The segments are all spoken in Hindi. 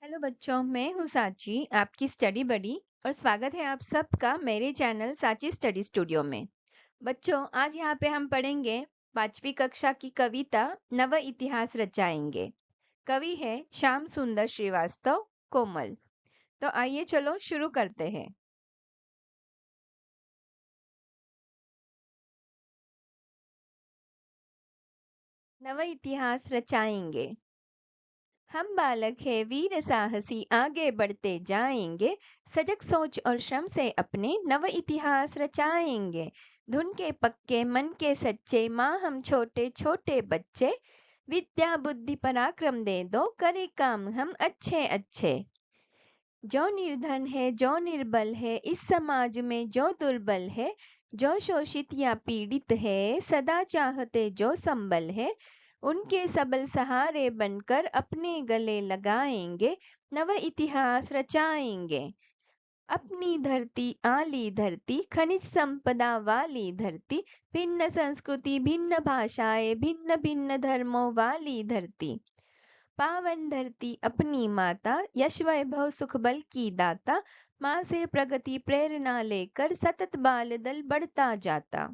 हेलो बच्चों, मैं हूँ साची, आपकी स्टडी बडी और स्वागत है आप सबका मेरे चैनल साची स्टडी स्टूडियो में। बच्चों, आज यहाँ पे हम पढ़ेंगे 5वीं कक्षा की कविता नव इतिहास रचाएंगे। कवि है श्याम सुंदर श्रीवास्तव कोमल। तो आइए चलो शुरू करते हैं। नव इतिहास रचाएंगे। हम बालक है वीर साहसी आगे बढ़ते जाएंगे, सजग सोच और श्रम से अपने नव इतिहास रचाएंगे। धुन के पक्के मन के सच्चे माँ हम छोटे छोटे बच्चे, विद्या बुद्धि पराक्रम दे दो करे काम हम अच्छे अच्छे। जो निर्धन है जो निर्बल है इस समाज में जो दुर्बल है, जो शोषित या पीड़ित है सदा चाहते जो संबल है, उनके सबल सहारे बनकर अपने गले लगाएंगे, नव इतिहास रचाएंगे। अपनी धरती आली धरती खनिज संपदा वाली धरती, भिन्न संस्कृति भिन्न भाषाएं भिन्न भिन्न धर्मों वाली धरती। पावन धरती अपनी माता यश वैभव सुख बल की दाता, माँ से प्रगति प्रेरणा लेकर सतत बाल दल बढ़ता जाता।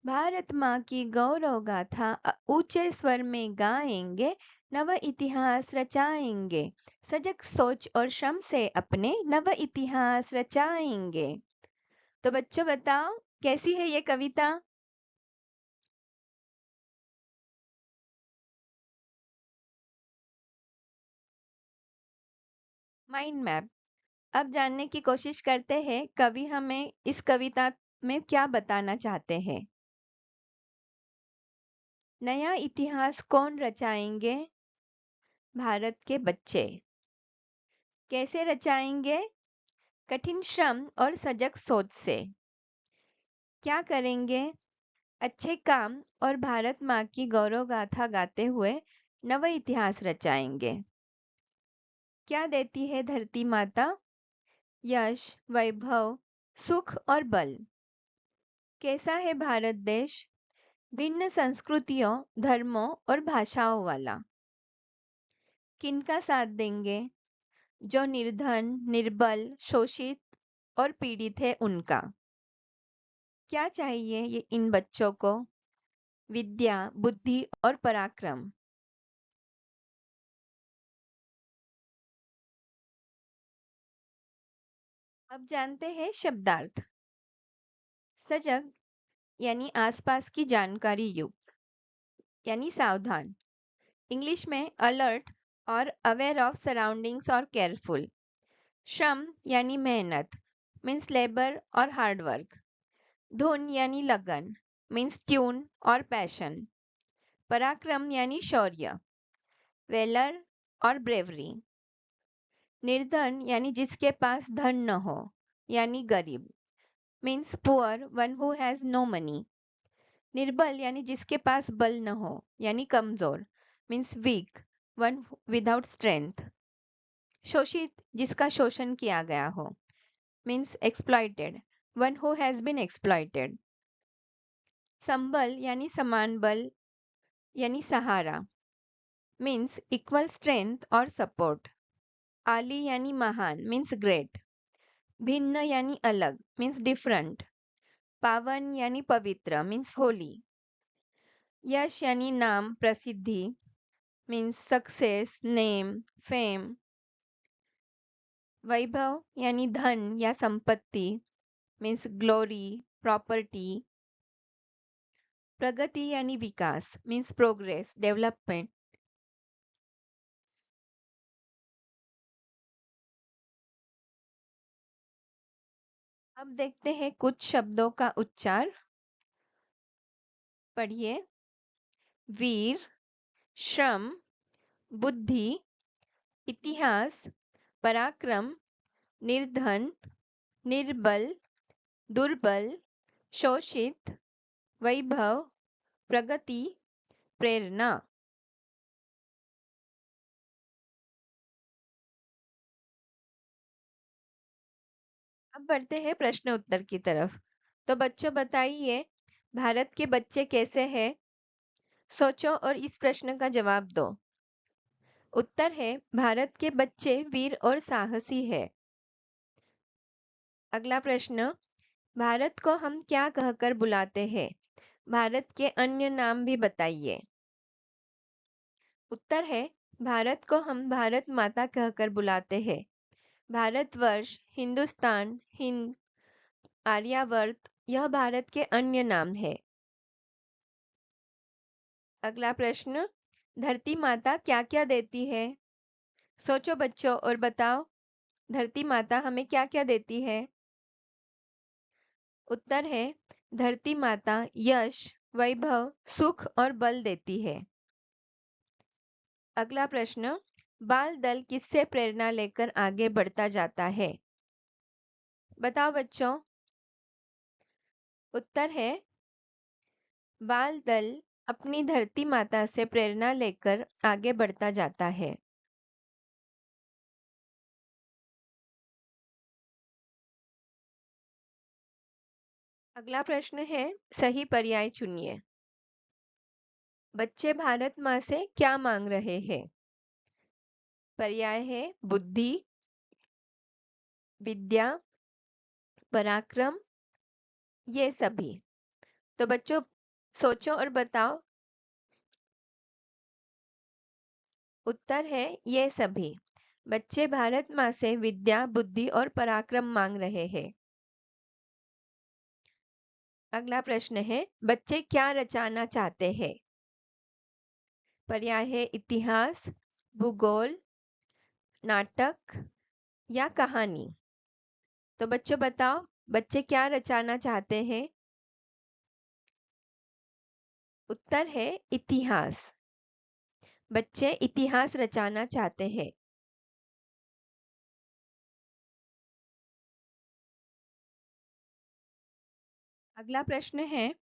भारत माँ की गौरव गाथा ऊंचे स्वर में गाएंगे, नव इतिहास रचाएंगे। सजग सोच और श्रम से अपने नव इतिहास रचाएंगे। तो बच्चों बताओ, कैसी है ये कविता? Mind map. अब जानने की कोशिश करते हैं कवि हमें इस कविता में क्या बताना चाहते हैं। नया इतिहास कौन रचाएंगे? भारत के बच्चे। कैसे रचाएंगे? कठिन श्रम और सजग सोच से। क्या करेंगे? अच्छे काम और भारत माँ की गौरव गाथा गाते हुए नव इतिहास रचाएंगे। क्या देती है धरती माता? यश, वैभव, सुख और बल। कैसा है भारत देश? भिन्न संस्कृतियों, धर्मों और भाषाओं वाला। किनका साथ देंगे? जो निर्धन, निर्बल, शोषित और पीड़ित है उनका। क्या चाहिए ये इन बच्चों को? विद्या, बुद्धि और पराक्रम। अब जानते हैं शब्दार्थ। सजग यानी आसपास की जानकारी युक्त, यानी सावधान। इंग्लिश में अलर्ट और अवेयर ऑफ सराउंडिंग्स और केयरफुल। श्रम यानी मेहनत, मीन्स लेबर और हार्ड वर्क। धुन यानी लगन, मीन्स ट्यून और पैशन। पराक्रम यानी शौर्य, वेलर और ब्रेवरी। निर्धन यानी जिसके पास धन न हो, यानी गरीब, means poor one who has no money. निर्बल यानी जिसके पास बल न हो, यानी कमजोर, means weak, one without strength. शोषित जिसका शोषण किया गया हो, means exploited, one who has been exploited. संबल यानी समान बल, यानी सहारा, मीन्स इक्वल स्ट्रेंथ और सपोर्ट। आली यानी महान, मीन्स ग्रेट। भिन्न यानी अलग, मीन्स डिफरेंट। पावन यानी पवित्र, मीन्स होली। यश यानी नाम, प्रसिद्धि, मीन्स सक्सेस, नेम, फेम। वैभव यानी धन या संपत्ति, मीन्स ग्लोरी, प्रॉपर्टी। प्रगति यानी विकास, मीन्स प्रोग्रेस, डेवलपमेंट। अब देखते हैं कुछ शब्दों का उच्चार। पढ़िए। वीर, श्रम, बुद्धि, इतिहास, पराक्रम, निर्धन, निर्बल, दुर्बल, शोषित, वैभव, प्रगति, प्रेरणा। अब बढ़ते हैं प्रश्न उत्तर की तरफ। तो बच्चों बताइए, भारत के बच्चे कैसे हैं? सोचो और इस प्रश्न का जवाब दो। उत्तर है भारत के बच्चे वीर और साहसी है। अगला प्रश्न, भारत को हम क्या कहकर बुलाते हैं? भारत के अन्य नाम भी बताइए। उत्तर है भारत को हम भारत माता कहकर बुलाते हैं। भारतवर्ष, हिंदुस्तान, हिंद, आर्यावर्त यह भारत के अन्य नाम है। अगला प्रश्न, धरती माता क्या क्या देती है? सोचो बच्चों और बताओ, धरती माता हमें क्या क्या देती है? उत्तर है धरती माता यश, वैभव, सुख और बल देती है। अगला प्रश्न, बाल दल किससे प्रेरणा लेकर आगे बढ़ता जाता है? बताओ बच्चों। उत्तर है बाल दल अपनी धरती माता से प्रेरणा लेकर आगे बढ़ता जाता है। अगला प्रश्न है, सही पर्याय चुनिए। बच्चे भारत माँ से क्या मांग रहे हैं? पर्याय है बुद्धि, विद्या, पराक्रम, ये सभी। तो बच्चों सोचो और बताओ। उत्तर है ये सभी। बच्चे भारत माँ से विद्या, बुद्धि और पराक्रम मांग रहे हैं। अगला प्रश्न है, बच्चे क्या रचाना चाहते हैं? पर्याय है इतिहास, भूगोल, नाटक या कहानी। तो बच्चों बताओ, बच्चे क्या रचाना चाहते हैं? उत्तर है इतिहास। बच्चे इतिहास रचाना चाहते हैं। अगला प्रश्न है,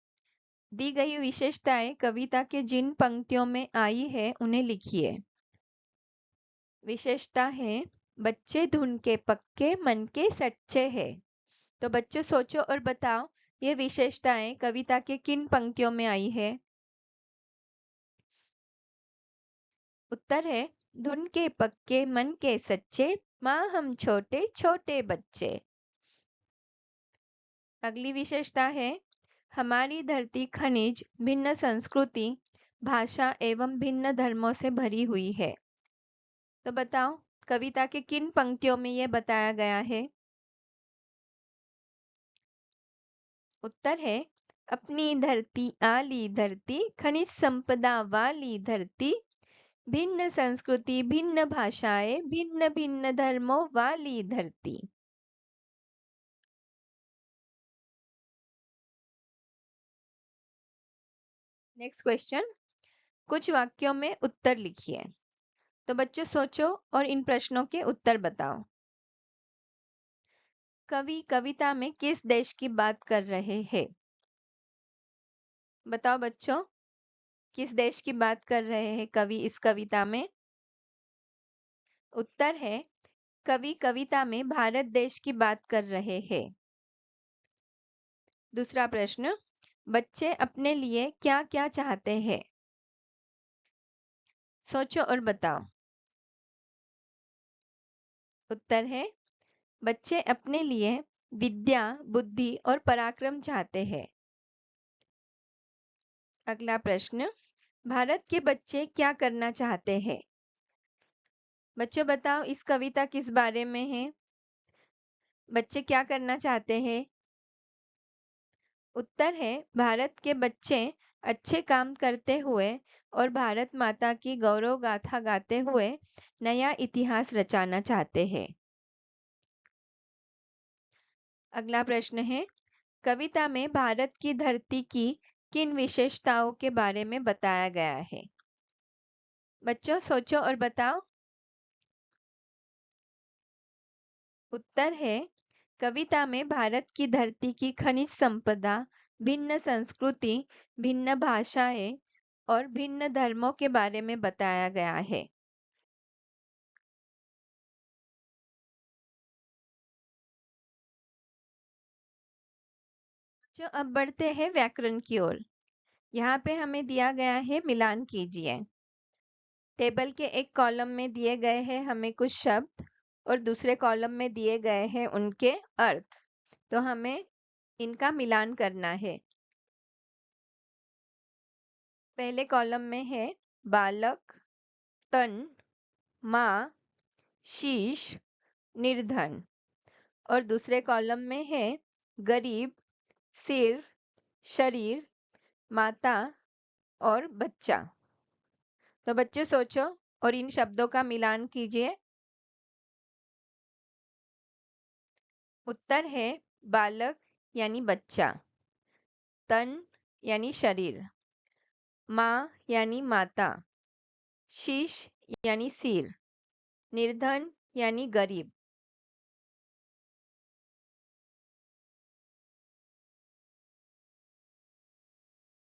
दी गई विशेषताएं कविता के जिन पंक्तियों में आई है उन्हें लिखिए। विशेषता है बच्चे धुन के पक्के मन के सच्चे हैं। तो बच्चों सोचो और बताओ, ये विशेषताएं कविता के किन पंक्तियों में आई है? उत्तर है धुन के पक्के मन के सच्चे, माँ हम छोटे छोटे बच्चे। अगली विशेषता है हमारी धरती खनिज, भिन्न संस्कृति, भाषा एवं भिन्न धर्मों से भरी हुई है। तो बताओ, कविता के किन पंक्तियों में यह बताया गया है? उत्तर है अपनी धरती आली धरती, खनिज संपदा वाली धरती, भिन्न संस्कृति, भिन्न भाषाएं, भिन्न भिन्न धर्मों वाली धरती। नेक्स्ट क्वेश्चन, कुछ वाक्यों में उत्तर लिखिए। तो बच्चों सोचो और इन प्रश्नों के उत्तर बताओ। कवि कविता में किस देश की बात कर रहे हैं? बताओ बच्चों, किस देश की बात कर रहे हैं कवि इस कविता में? उत्तर है कवि कविता में भारत देश की बात कर रहे हैं। दूसरा प्रश्न, बच्चे अपने लिए क्या क्या चाहते हैं? सोचो और बताओ। उत्तर है बच्चे अपने लिए विद्या, बुद्धि और पराक्रम चाहते हैं। अगला प्रश्न, भारत के बच्चे क्या करना चाहते हैं? बच्चों बताओ, इस कविता किस बारे में है? बच्चे क्या करना चाहते हैं? उत्तर है भारत के बच्चे अच्छे काम करते हुए और भारत माता की गौरव गाथा गाते हुए नया इतिहास रचाना चाहते हैं। अगला प्रश्न है, कविता में भारत की धरती की किन विशेषताओं के बारे में बताया गया है? बच्चों सोचो और बताओ। उत्तर है कविता में भारत की धरती की खनिज संपदा, भिन्न संस्कृति, भिन्न भाषाएं और भिन्न धर्मों के बारे में बताया गया है। जो अब बढ़ते हैं व्याकरण की ओर। यहाँ पे हमें दिया गया है, मिलान कीजिए। टेबल के एक कॉलम में दिए गए हैं हमें कुछ शब्द और दूसरे कॉलम में दिए गए हैं उनके अर्थ। तो हमें इनका मिलान करना है। पहले कॉलम में है बालक, तन, माँ, शीश, निर्धन। और दूसरे कॉलम में है गरीब, सिर, शरीर, माता और बच्चा। तो बच्चे सोचो और इन शब्दों का मिलान कीजिए। उत्तर है बालक यानी बच्चा, तन यानी शरीर, माँ यानी माता, शीश यानी सिर, निर्धन यानी गरीब।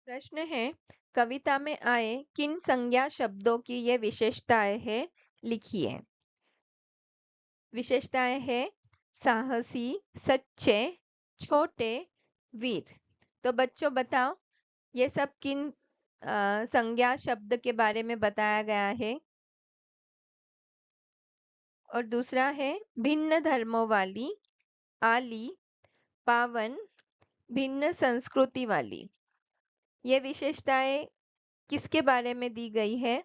प्रश्न है कविता में आए किन संज्ञा शब्दों की ये विशेषताएं है, लिखिए। विशेषताएं है साहसी, सच्चे, छोटे, वीर। तो बच्चों बताओ ये सब किन संज्ञा शब्द के बारे में बताया गया है। और दूसरा है भिन्न धर्मों वाली, आली, पावन, भिन्न संस्कृति वाली। ये विशेषताएं किसके बारे में दी गई है।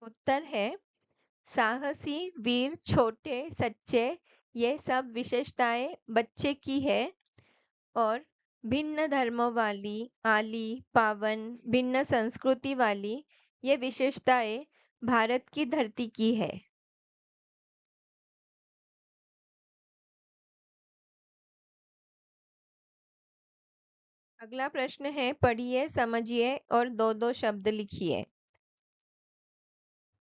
उत्तर है साहसी, वीर, छोटे, सच्चे। ये सब विशेषताएं बच्चे की है। और भिन्न धर्मों वाली, आली, पावन, भिन्न संस्कृति वाली ये विशेषताएं भारत की धरती की है। अगला प्रश्न है पढ़िए, समझिए और दो दो शब्द लिखिए।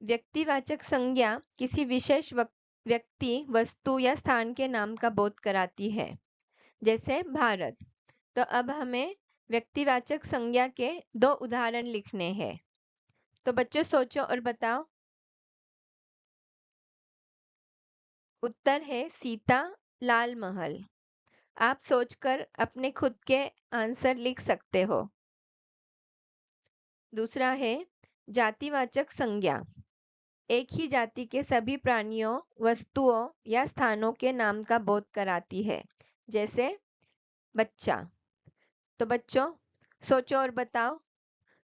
व्यक्तिवाचक संज्ञा किसी विशेष व्यक्ति, वस्तु या स्थान के नाम का बोध कराती है, जैसे भारत। तो अब हमें व्यक्तिवाचक संज्ञा के दो उदाहरण लिखने हैं। तो बच्चों सोचो और बताओ। उत्तर है सीता, लाल महल। आप सोचकर अपने खुद के आंसर लिख सकते हो। दूसरा है जातिवाचक संज्ञा, एक ही जाति के सभी प्राणियों, वस्तुओं या स्थानों के नाम का बोध कराती है, जैसे बच्चा। तो बच्चों सोचो और बताओ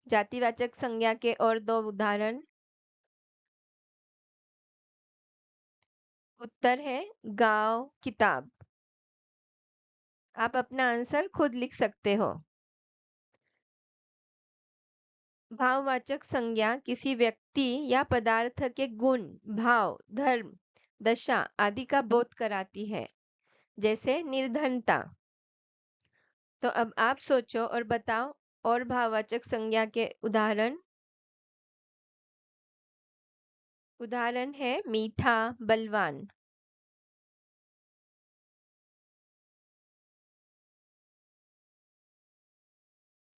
जातिवाचक संज्ञा के और दो उदाहरण। उत्तर है गांव, किताब। आप अपना आंसर खुद लिख सकते हो। भाववाचक संज्ञा किसी व्यक्ति या पदार्थ के गुण, भाव, धर्म, दशा आदि का बोध कराती है, जैसे निर्धनता। तो अब आप सोचो और बताओ और भाववाचक संज्ञा के उदाहरण। उदाहरण है मीठा, बलवान।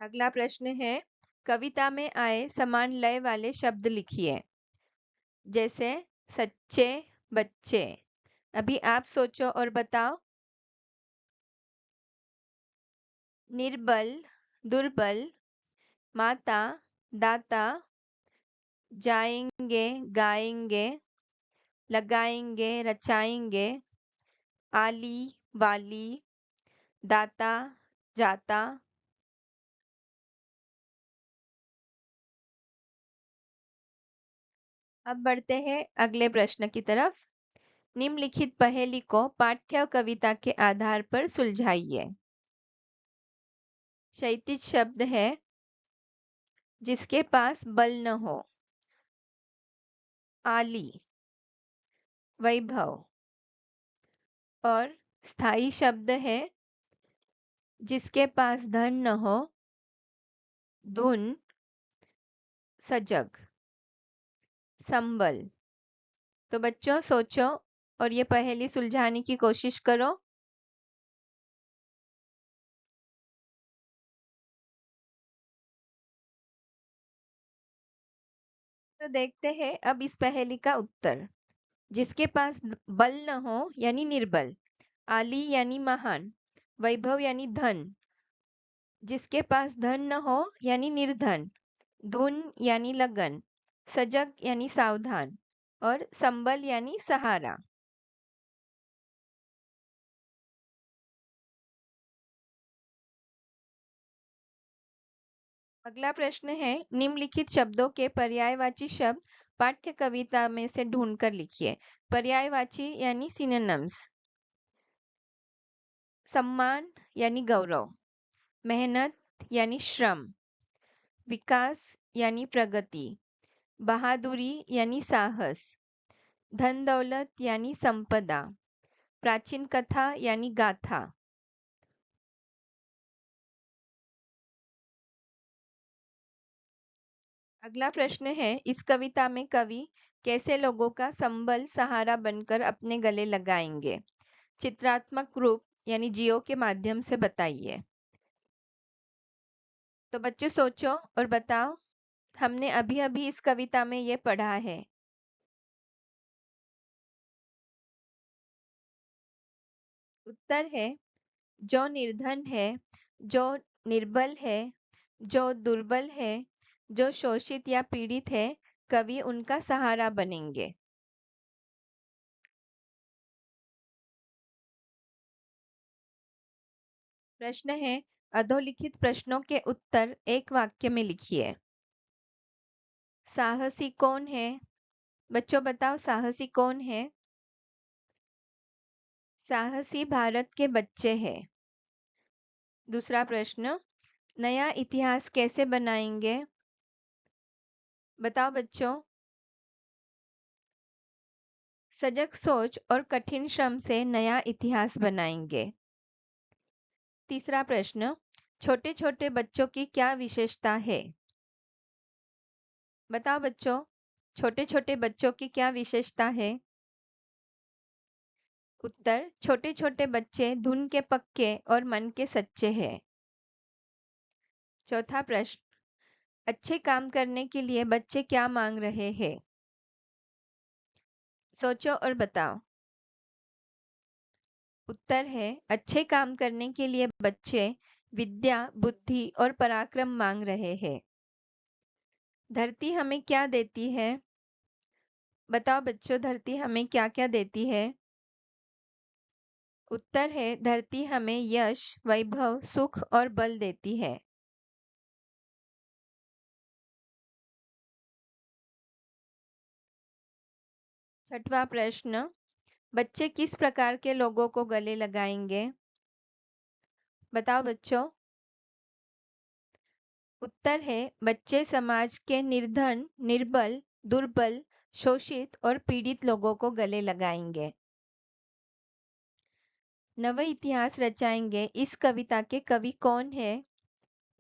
अगला प्रश्न है कविता में आए समान लय वाले शब्द लिखिए, जैसे सच्चे, बच्चे। अभी आप सोचो और बताओ। निर्बल, दुर्बल, माता, दाता, जाएंगे, गाएंगे, लगाएंगे, रचाएंगे, आली, वाली, दाता, जाता। अब बढ़ते हैं अगले प्रश्न की तरफ। निम्नलिखित पहेली को पाठ्य कविता के आधार पर सुलझाइए। क्षैतिज शब्द है जिसके पास बल न हो, आली, वैभव। और स्थायी शब्द है जिसके पास धन न हो, धुन, सजग, संबल। तो बच्चों सोचो और ये पहेली सुलझाने की कोशिश करो। तो देखते हैं अब इस पहेली का उत्तर। जिसके पास बल न हो यानी निर्बल, आली यानी महान, वैभव यानी धन, जिसके पास धन न हो यानी निर्धन, धुन यानी लगन, सजग यानी सावधान और संबल यानी सहारा। अगला प्रश्न है, निम्नलिखित शब्दों के पर्यायवाची शब्द पाठ्य कविता में से ढूंढकर लिखिए। पर्यायवाची यानी सिनोनिम्स। सम्मान यानी गौरव, मेहनत यानी श्रम, विकास यानी प्रगति, बहादुरी यानी साहस, धन दौलत यानी संपदा, प्राचीन कथा यानी गाथा। अगला प्रश्न है, इस कविता में कवि कैसे लोगों का संबल सहारा बनकर अपने गले लगाएंगे? चित्रात्मक रूप यानी जियो के माध्यम से बताइए। तो बच्चों सोचो और बताओ, हमने अभी अभी इस कविता में ये पढ़ा है। उत्तर है, जो निर्धन है, जो निर्बल है, जो दुर्बल है, जो शोषित या पीड़ित है, कवि उनका सहारा बनेंगे। प्रश्न है, अधोलिखित प्रश्नों के उत्तर एक वाक्य में लिखिए। साहसी कौन है? बच्चों बताओ, साहसी कौन है? साहसी भारत के बच्चे हैं। दूसरा प्रश्न, नया इतिहास कैसे बनाएंगे? बताओ बच्चों। सजग सोच और कठिन श्रम से नया इतिहास बनाएंगे। तीसरा प्रश्न, छोटे छोटे बच्चों की क्या विशेषता है? बताओ बच्चों, छोटे छोटे बच्चों की क्या विशेषता है? उत्तर, छोटे छोटे बच्चे धुन के पक्के और मन के सच्चे हैं। चौथा प्रश्न, अच्छे काम करने के लिए बच्चे क्या मांग रहे हैं? सोचो और बताओ। उत्तर है, अच्छे काम करने के लिए बच्चे विद्या, बुद्धि और पराक्रम मांग रहे हैं। धरती हमें क्या देती है? बताओ बच्चों, धरती हमें क्या क्या देती है? उत्तर है, धरती हमें यश, वैभव, सुख और बल देती है। छठवां प्रश्न, बच्चे किस प्रकार के लोगों को गले लगाएंगे? बताओ बच्चों। उत्तर है, बच्चे समाज के निर्धन, निर्बल, दुर्बल, शोषित और पीड़ित लोगों को गले लगाएंगे। नव इतिहास रचाएंगे, इस कविता के कवि कौन है?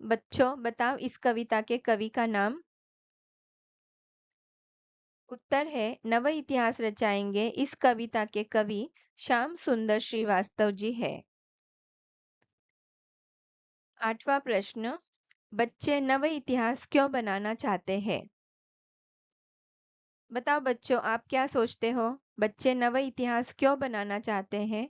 बच्चों बताओ, इस कविता के कवि का नाम। उत्तर है, नव इतिहास रचाएंगे, इस कविता के कवि श्याम सुंदर श्रीवास्तव जी है। आठवां प्रश्न, बच्चे नव इतिहास क्यों बनाना चाहते हैं? बताओ बच्चों, आप क्या सोचते हो? बच्चे नव इतिहास क्यों बनाना चाहते हैं?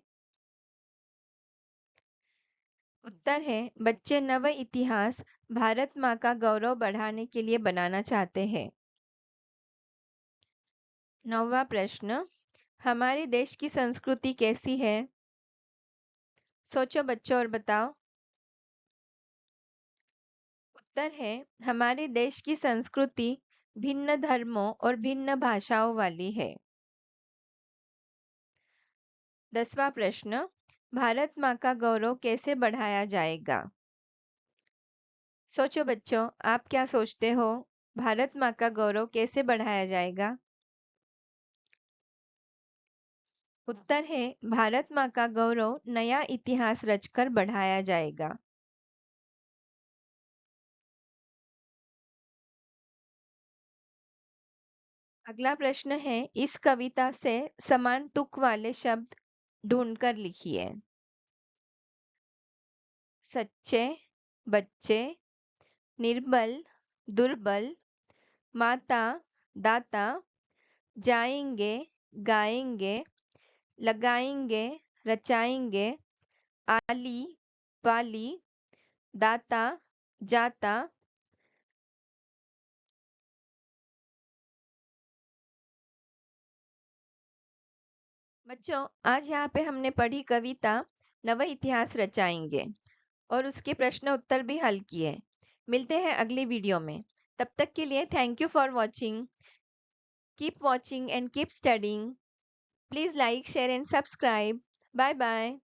उत्तर है, बच्चे नव इतिहास भारत माँ का गौरव बढ़ाने के लिए बनाना चाहते हैं। नौवां प्रश्न, हमारे देश की संस्कृति कैसी है? सोचो बच्चों और बताओ। उत्तर है, हमारे देश की संस्कृति भिन्न धर्मों और भिन्न भाषाओं वाली है। 10वां प्रश्न, भारत माँ का गौरव कैसे बढ़ाया जाएगा? सोचो बच्चों, आप क्या सोचते हो? भारत माँ का गौरव कैसे बढ़ाया जाएगा? उत्तर है, भारत माँ का गौरव नया इतिहास रचकर बढ़ाया जाएगा। अगला प्रश्न है, इस कविता से समान तुक वाले शब्द ढूंढकर लिखिए। सच्चे, बच्चे, निर्बल, दुर्बल, माता, दाता, जाएंगे, गाएंगे, लगाएंगे, रचाएंगे, आली, वाली, दाता, जाता। बच्चों, आज यहाँ पे हमने पढ़ी कविता नव इतिहास रचाएंगे और उसके प्रश्न उत्तर भी हल किए। मिलते हैं अगली वीडियो में। तब तक के लिए thank you for watching. Keep watching and keep studying. Please like, share and subscribe. Bye bye.